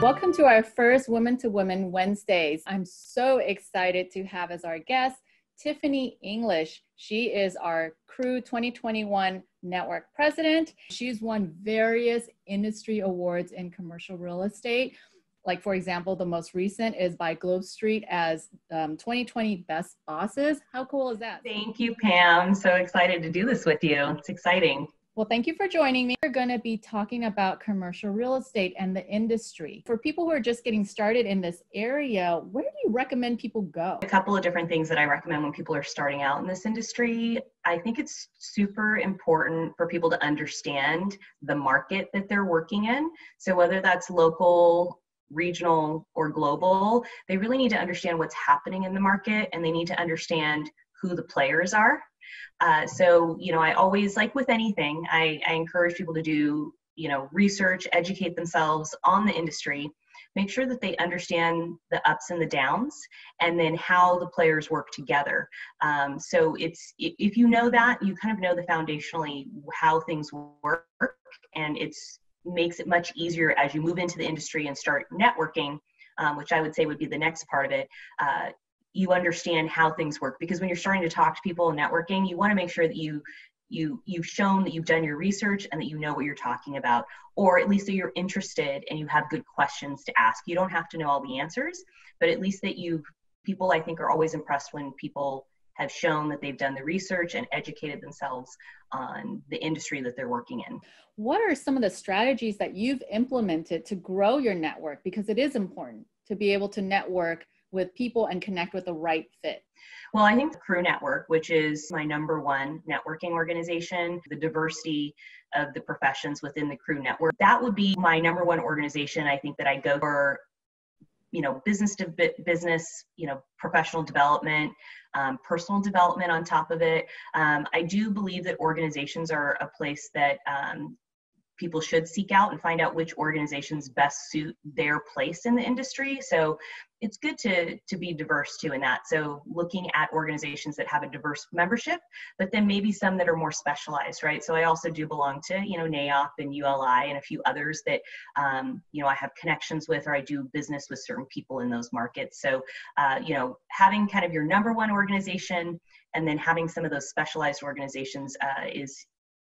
Welcome to our first Women to Women Wednesdays. I'm so excited to have as our guest Tiffany English. She is our Crew 2021 Network President. She's won various industry awards in commercial real estate. Like, for example, the most recent is by GlobeSt as 2020 Best Bosses. How cool is that? Thank you, Pam. So excited to do this with you. It's exciting. Well, thank you for joining me. We're going to be talking about commercial real estate and the industry. For people who are just getting started in this area, where do you recommend people go? A couple of different things that I recommend when people are starting out in this industry. I think it's super important for people to understand the market that they're working in. So whether that's local, regional, or global, they really need to understand what's happening in the market, and they need to understand who the players are. So, I always, like with anything, I encourage people to do, research, educate themselves on the industry, make sure that they understand the ups and the downs, and then how the players work together. So if you know that, you kind of know the foundationally how things work, and makes it much easier as you move into the industry and start networking, which I would say would be the next part of it. You understand how things work, because when you're starting to talk to people and networking, you want to make sure that you've shown that you've done your research and that you know what you're talking about, or at least that you're interested and you have good questions to ask. You don't have to know all the answers, but at least that people, I think, are always impressed when people have shown that they've done the research and educated themselves on the industry that they're working in. What are some of the strategies that you've implemented to grow your network? Because it is important to be able to network with people and connect with the right fit. Well, I think the Crew Network, which is my #1 networking organization, the diversity of the professions within the Crew Network, that would be my #1 organization. I think that I go for, business to business, professional development, personal development on top of it. I do believe that organizations are a place that people should seek out and find out which organizations best suit their place in the industry. So it's good to be diverse too in that. So looking at organizations that have a diverse membership, but then maybe some that are more specialized, right? So I also do belong to, NAIOP and ULI and a few others that, I have connections with, or I do business with certain people in those markets. So, having kind of your #1 organization and then having some of those specialized organizations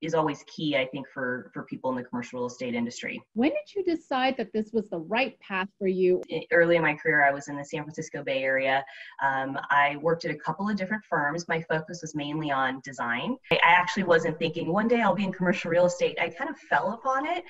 is always key, I think, for people in the commercial real estate industry. When did you decide that this was the right path for you? Early in my career, I was in the San Francisco Bay Area. I worked at a couple of different firms. My focus was mainly on design. I actually wasn't thinking one day I'll be in commercial real estate. I kind of fell upon it.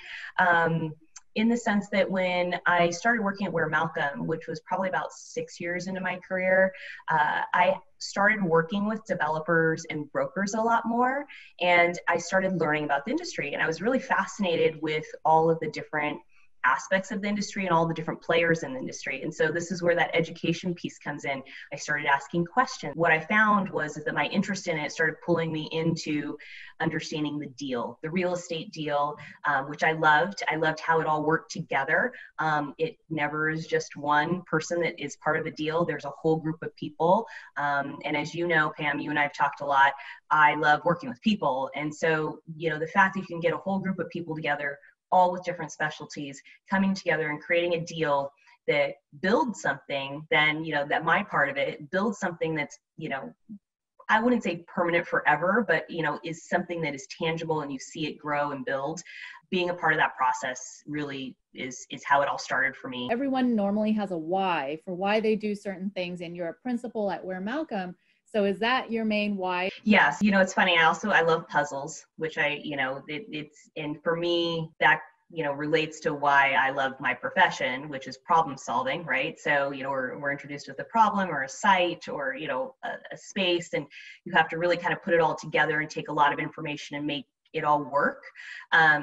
In the sense that when I started working at Ware Malcomb, which was probably about 6 years into my career, I started working with developers and brokers a lot more, and I started learning about the industry. And I was really fascinated with all of the different aspects of the industry and all the different players in the industry. And so this is where that education piece comes in. I started asking questions. What I found was that my interest in it started pulling me into understanding the deal, the real estate deal, which I loved. I loved how it all worked together. It never is just one person that is part of a deal. There's a whole group of people. And as you know, Pam, you and I have talked a lot. I love working with people. And so, the fact that you can get a whole group of people together, all with different specialties, coming together and creating a deal that builds something, then, that my part of it builds something that's, I wouldn't say permanent forever, but, is something that is tangible and you see it grow and build. Being a part of that process really is how it all started for me. Everyone normally has a why for why they do certain things, and you're a principal at Ware Malcomb. So is that your main why? Yes. It's funny. I love puzzles, which and for me, that, relates to why I love my profession, which is problem solving, right? So, we're introduced with a problem or a site or, a space, and you have to really kind of put it all together and take a lot of information and make it all work.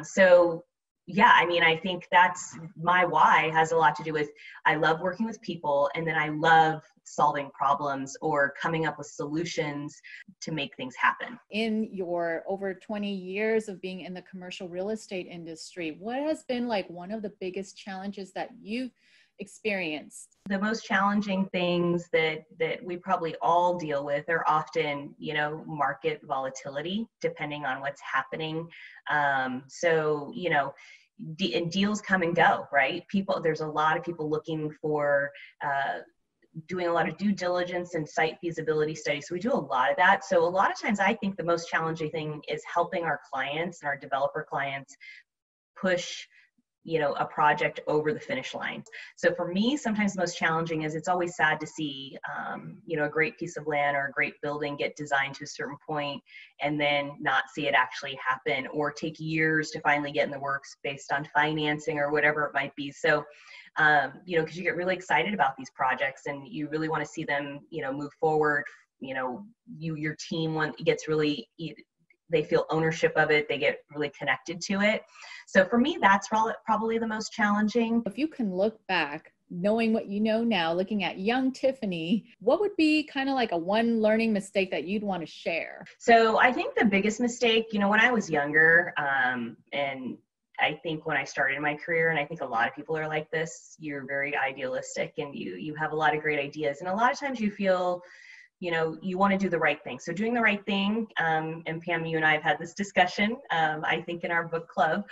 So yeah, I think that's my why has a lot to do with, I love working with people, and then I love solving problems or coming up with solutions to make things happen. In your over 20 years of being in the commercial real estate industry, what has been like one of the biggest challenges that you've experienced? The most challenging things that we probably all deal with are often, market volatility, depending on what's happening. So, and deals come and go, right? There's a lot of people looking for, doing a lot of due diligence and site feasibility studies. So we do a lot of that. So a lot of times I think the most challenging thing is helping our clients and our developer clients push, a project over the finish line. So for me, sometimes the most challenging is it's always sad to see, a great piece of land or a great building get designed to a certain point and then not see it actually happen, or take years to finally get in the works based on financing or whatever it might be. So, because you get really excited about these projects and you really want to see them, move forward. Your team gets really, they feel ownership of it. They get really connected to it. So for me, that's probably the most challenging. If you can look back, knowing what you know now, looking at young Tiffany, what would be kind of like a one learning mistake that you'd want to share? So I think the biggest mistake, when I was younger, and I think when I started my career, and I think a lot of people are like this, you're very idealistic and you have a lot of great ideas. And a lot of times you feel, you want to do the right thing. So doing the right thing, and Pam, you and I have had this discussion, I think in our book club,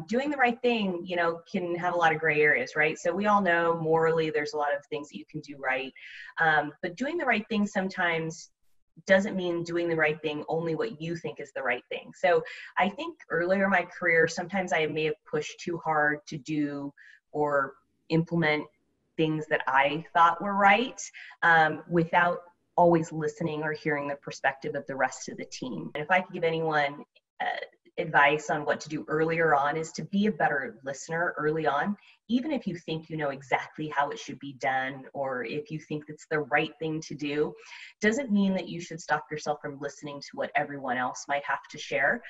doing the right thing, can have a lot of gray areas, right? So we all know morally there's a lot of things that you can do right. But doing the right thing sometimes doesn't mean doing the right thing only what you think is the right thing. So I think earlier in my career, sometimes I may have pushed too hard to do or implement things that I thought were right, without always listening or hearing the perspective of the rest of the team. And if I could give anyone advice on what to do earlier on, is to be a better listener early on. Even if you think you know exactly how it should be done, or if you think it's the right thing to do, doesn't mean that you should stop yourself from listening to what everyone else might have to share.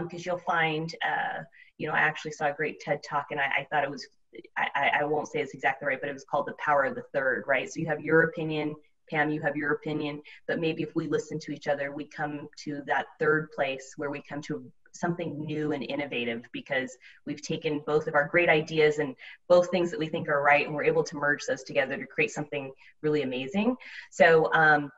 Because you'll find, I actually saw a great TED Talk, and I thought it was, I won't say it's exactly right, but it was called The Power of the Third, right? So you have your opinion, Pam, you have your opinion, but maybe if we listen to each other, we come to that third place where we come to something new and innovative, because we've taken both of our great ideas and both things that we think are right, and we're able to merge those together to create something really amazing. So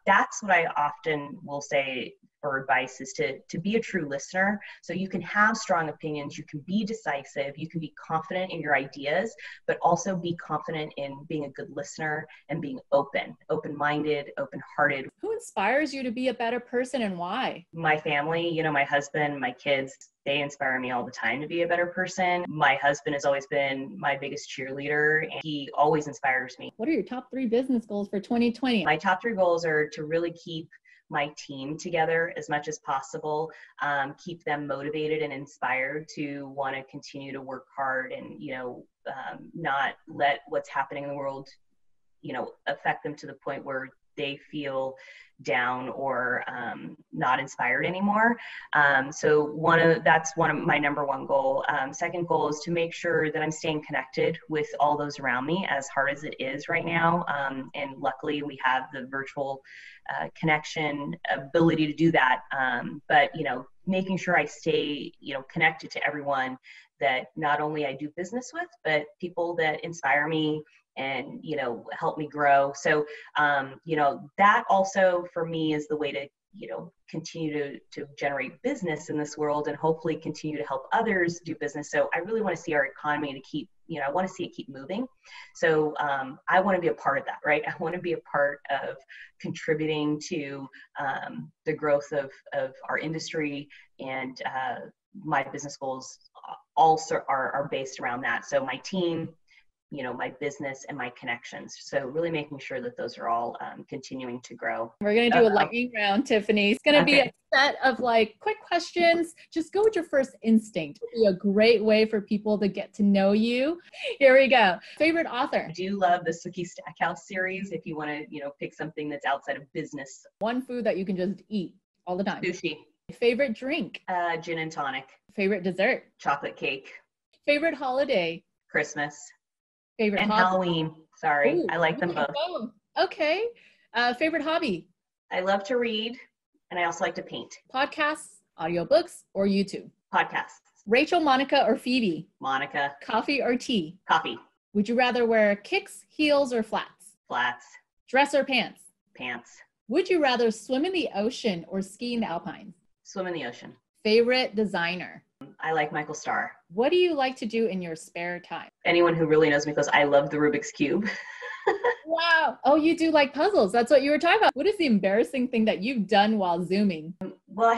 that's what I often will say for advice, is to be a true listener. So you can have strong opinions, you can be decisive, you can be confident in your ideas, but also be confident in being a good listener and being open-minded, open-hearted. Who inspires you to be a better person and why? My family, my husband, my kids, they inspire me all the time to be a better person. My husband has always been my biggest cheerleader, and he always inspires me. What are your top 3 business goals for 2020? My top 3 goals are to really keep my team together as much as possible, keep them motivated and inspired to want to continue to work hard, and, not let what's happening in the world, affect them to the point where they feel down or not inspired anymore. So that's one of my number one goal. Second goal is to make sure that I'm staying connected with all those around me, as hard as it is right now. And luckily we have the virtual connection ability to do that. But making sure I stay, connected to everyone that not only I do business with, but people that inspire me and, help me grow. So, that also for me is the way to, continue to generate business in this world, and hopefully continue to help others do business. So I really want to see our economy to keep, I want to see it keep moving. So I want to be a part of that, right? I want to be a part of contributing to the growth of our industry, and my business goals also are based around that. So my team, my business, and my connections. So really making sure that those are all continuing to grow. We're going to do a lightning round, Tiffany. It's going to be a set of quick questions. Just go with your first instinct. It'll be a great way for people to get to know you. Here we go. Favorite author? I do love the Sookie Stackhouse series. If you want to, pick something that's outside of business. One food that you can just eat all the time. Sushi. Favorite drink? Gin and tonic. Favorite dessert? Chocolate cake. Favorite holiday? Christmas. Favorite and hobby? Halloween. Sorry, Ooh, I like them both. Okay. Favorite hobby? I love to read, and I also like to paint. Podcasts, audiobooks, or YouTube? Podcasts. Rachel, Monica, or Phoebe? Monica. Coffee or tea? Coffee. Would you rather wear kicks, heels, or flats? Flats. Dress or pants? Pants. Would you rather swim in the ocean or ski in the Alpines? Swim in the ocean. Favorite designer? I like Michael Starr. What do you like to do in your spare time? Anyone who really knows me goes, I love the Rubik's Cube. Wow. Oh, you do like puzzles. That's what you were talking about. What is the embarrassing thing that you've done while Zooming? Well, I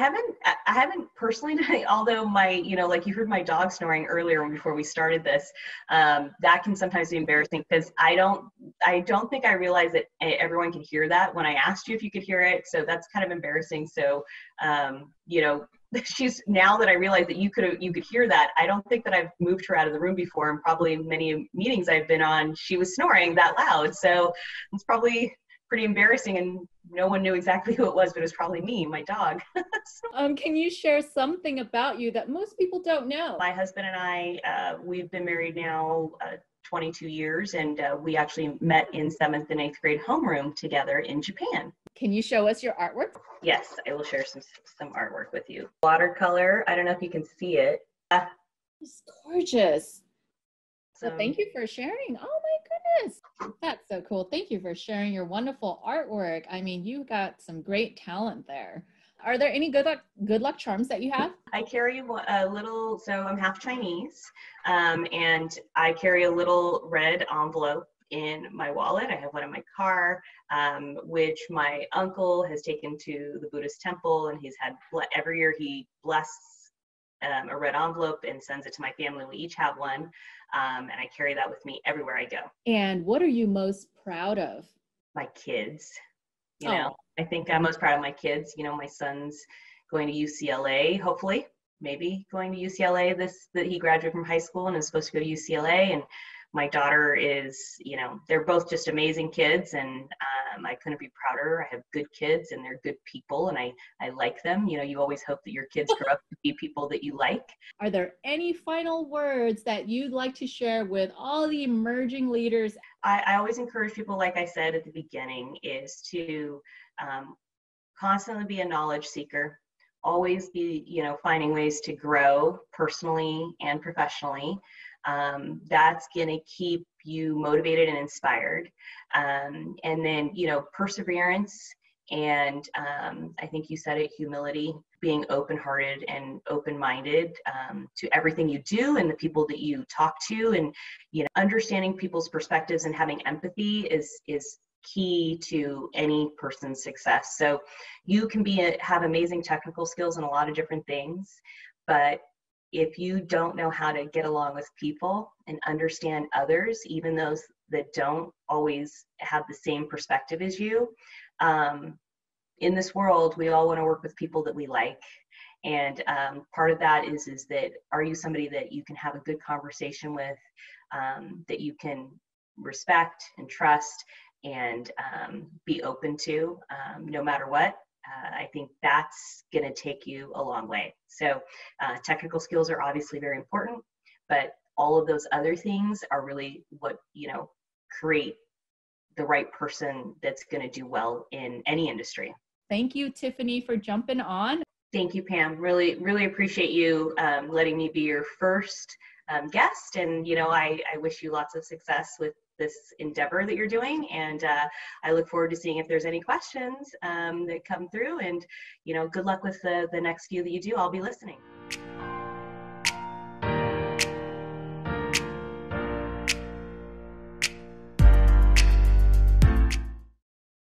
haven't personally done it, although like you heard my dog snoring earlier before we started this. That can sometimes be embarrassing because I don't think I realized that everyone can hear that when I asked you if you could hear it. So that's kind of embarrassing. So, now that I realize that you could hear that, I don't think that I've moved her out of the room before, and probably many meetings I've been on, she was snoring that loud. So it's probably pretty embarrassing, and no one knew exactly who it was, but it was probably me, my dog. Can you share something about you that most people don't know? My husband and I, we've been married now 22 years, and we actually met in 7th and 8th grade homeroom together in Japan. Can you show us your artwork? Yes, I will share some artwork with you. Watercolor, I don't know if you can see it. It's gorgeous. So thank you for sharing. Oh my goodness. That's so cool. Thank you for sharing your wonderful artwork. I mean, you got some great talent there. Are there any good luck charms that you have? I carry a little, so I'm half Chinese, and I carry a little red envelope in my wallet. I have one in my car, which my uncle has taken to the Buddhist temple, and he's had every year he blesses a red envelope and sends it to my family. We each have one, and I carry that with me everywhere I go. And what are you most proud of? My kids. I think I'm most proud of my kids. My son's going to UCLA, hopefully, maybe going to UCLA that he graduated from high school and is supposed to go to UCLA. And my daughter is, they're both just amazing kids, and I couldn't be prouder. I have good kids, and they're good people, and I like them. You always hope that your kids grow up to be people that you like. Are there any final words that you'd like to share with all the emerging leaders? I always encourage people, like I said at the beginning, is to constantly be a knowledge seeker, always be, finding ways to grow personally and professionally. That's going to keep you motivated and inspired. And then, perseverance. And I think you said it, humility, being open-hearted and open-minded to everything you do and the people that you talk to, and understanding people's perspectives and having empathy is key to any person's success. So you can have amazing technical skills in a lot of different things, but if you don't know how to get along with people and understand others, even those that don't always have the same perspective as you, in this world, we all want to work with people that we like. And part of that is that, are you somebody that you can have a good conversation with, that you can respect and trust and be open to, no matter what? I think that's going to take you a long way. So technical skills are obviously very important, but all of those other things are really what, create the right person that's going to do well in any industry. Thank you, Tiffany, for jumping on. Thank you, Pam. Really, really appreciate you letting me be your first guest. And, I wish you lots of success with this endeavor that you're doing. And I look forward to seeing if there's any questions that come through. And, good luck with the next few that you do. I'll be listening.